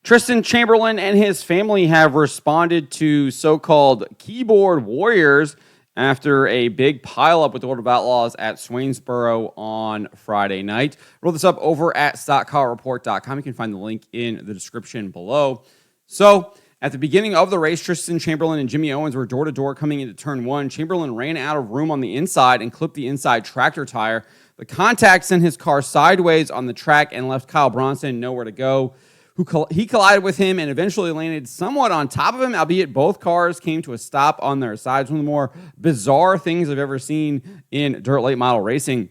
Tristan Chamberlain and his family have responded to so-called keyboard warriors after a big pileup with the World of Outlaws at Swainsboro on Friday night. Roll this up over at stockcarreport.com. You can find the link in the description below. So, at the beginning of the race, Tristan Chamberlain and Jimmy Owens were door-to-door coming into turn one. Chamberlain ran out of room on the inside and clipped the inside tractor tire. The contact sent his car sideways on the track and left Kyle Bronson nowhere to go. He collided with him and eventually landed somewhat on top of him, albeit both cars came to a stop on their sides. One of the more bizarre things I've ever seen in dirt late model racing.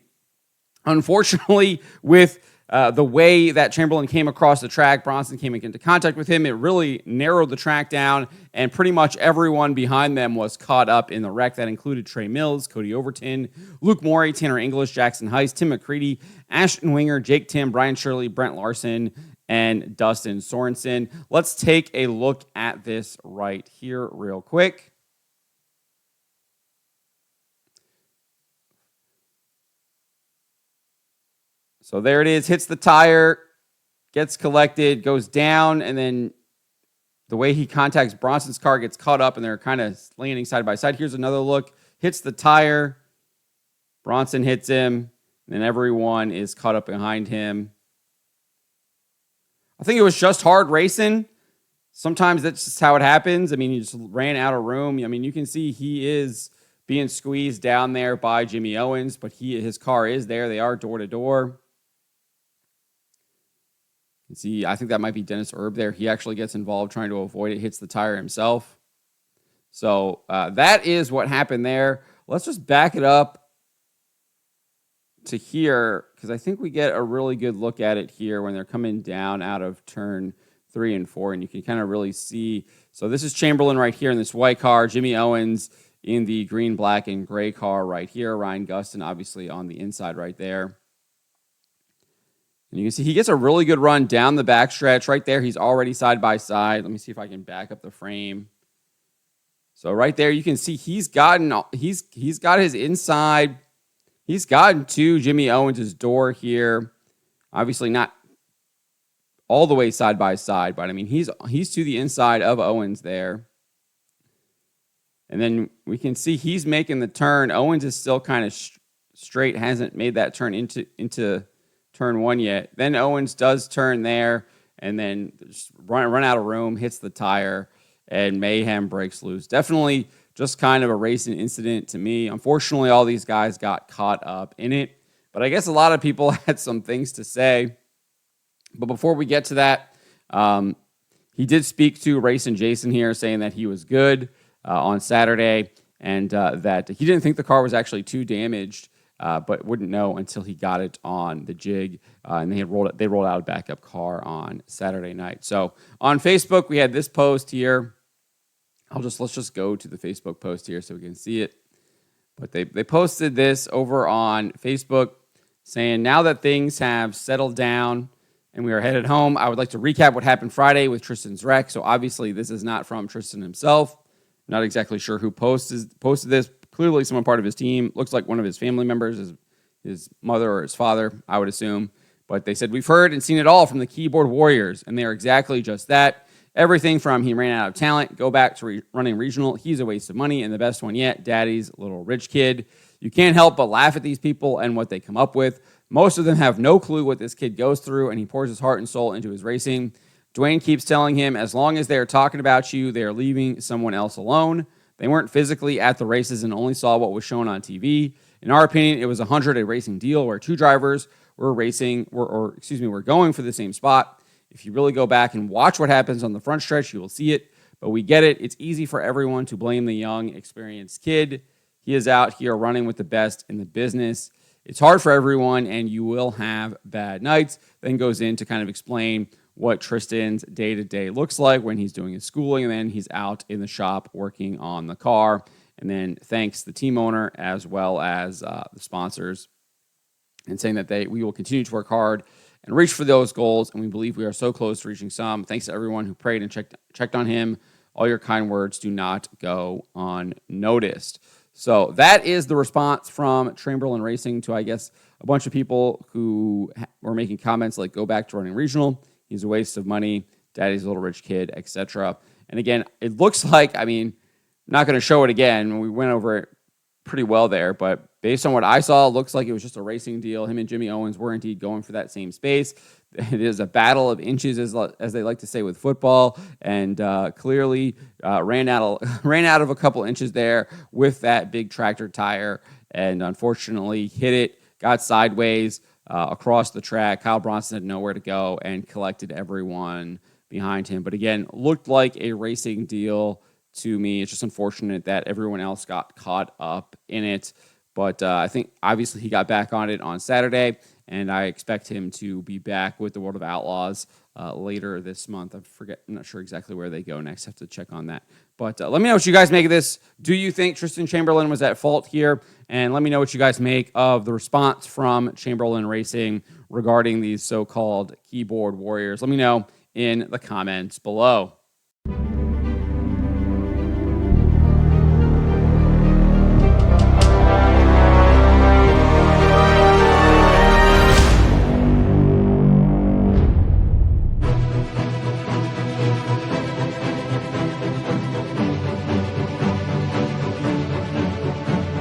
Unfortunately, with the way that Chamberlain came across the track, Bronson came into contact with him. It really narrowed the track down, and pretty much everyone behind them was caught up in the wreck. That included Trey Mills, Cody Overton, Luke Morey, Tanner English, Jackson Heiss, Tim McCready, Ashton Winger, Jake Tim, Brian Shirley, Brent Larson, and Dustin Sorensen. Let's take a look at this right here real quick. So there it is, hits the tire, gets collected, goes down, and then the way he contacts Bronson's car gets caught up, and they're kind of landing side by side. Here's another look. Hits the tire. Bronson hits him, and then everyone is caught up behind him. I think it was just hard racing. Sometimes that's just how it happens. I mean, he just ran out of room. I mean, you can see he is being squeezed down there by Jimmy Owens, but his car is there. They are door-to-door. You see, I think that might be Dennis Erb there. He actually gets involved trying to avoid it, hits the tire himself. So that is what happened there. Let's just back it up to here, because I think we get a really good look at it here when they're coming down out of turn 3 and 4, and you can kind of really see. So this is Chamberlain right here in this white car, Jimmy Owens in the green, black, and gray car right here, Ryan Gustin obviously on the inside right there. And you can see he gets a really good run down the backstretch right there. He's already side by side. Let me see if I can back up the frame. So right there, you can see he's got his inside. He's gotten to Jimmy Owens' door here. Obviously not all the way side by side, but I mean, he's to the inside of Owens there. And then we can see he's making the turn. Owens is still kind of straight, hasn't made that turn into turn 1 yet. Then Owens does turn there and then just run out of room, hits the tire, and mayhem breaks loose. Definitely just kind of a racing incident to me. Unfortunately, all these guys got caught up in it. But I guess a lot of people had some things to say. But before we get to that, he did speak to Racing Jason here, saying that he was good on Saturday and that he didn't think the car was actually too damaged, but wouldn't know until he got it on the jig. And they rolled out a backup car on Saturday night. So on Facebook, we had this post here. Let's just go to the Facebook post here so we can see it. But they posted this over on Facebook saying, now that things have settled down and we are headed home, I would like to recap what happened Friday with Tristan's wreck. So obviously this is not from Tristan himself. Not exactly sure who posted this. Clearly someone part of his team. Looks like one of his family members, his mother or his father, I would assume. But they said, we've heard and seen it all from the keyboard warriors. And they are exactly just that. Everything from he ran out of talent, go back to running regional, he's a waste of money, and the best one yet, daddy's little rich kid. You can't help but laugh at these people and what they come up with. Most of them have no clue what this kid goes through, and he pours his heart and soul into his racing. Dwayne keeps telling him, as long as they are talking about you, they are leaving someone else alone. They weren't physically at the races and only saw what was shown on TV. In our opinion, it was a racing deal where two drivers were going for the same spot. If you really go back and watch what happens on the front stretch, you will see it. But we get it. It's easy for everyone to blame the young, experienced kid. He is out here running with the best in the business. It's hard for everyone, and you will have bad nights. Then goes in to kind of explain what Tristan's day-to-day looks like when he's doing his schooling, and then he's out in the shop working on the car. And then thanks the team owner as well as the sponsors, and saying that we will continue to work hard and reach for those goals, and we believe we are so close to reaching some. Thanks to everyone who prayed and checked on him. All your kind words do not go unnoticed. So that is the response from Chamberlain Racing to, I guess, a bunch of people who were making comments like, go back to running regional. He's a waste of money. Daddy's Little Rich Kid, etc. And again, it looks like, I mean, not going to show it again. We went over it pretty well there, but based on what I saw, it looks like it was just a racing deal. Him and Jimmy Owens were indeed going for that same space. It is a battle of inches, as they like to say with football, and clearly ran out of a couple inches there with that big tractor tire, and unfortunately hit it, got sideways across the track. Kyle Bronson had nowhere to go and collected everyone behind him. But again, looked like a racing deal to me. It's just unfortunate that everyone else got caught up in it. But I think obviously he got back on it on Saturday, and I expect him to be back with the World of Outlaws later this month. I'm not sure exactly where they go next. I have to check on that. But let me know what you guys make of this. Do you think Tristan Chamberlain was at fault here? And let me know what you guys make of the response from Chamberlain Racing regarding these so-called keyboard warriors. Let me know in the comments below.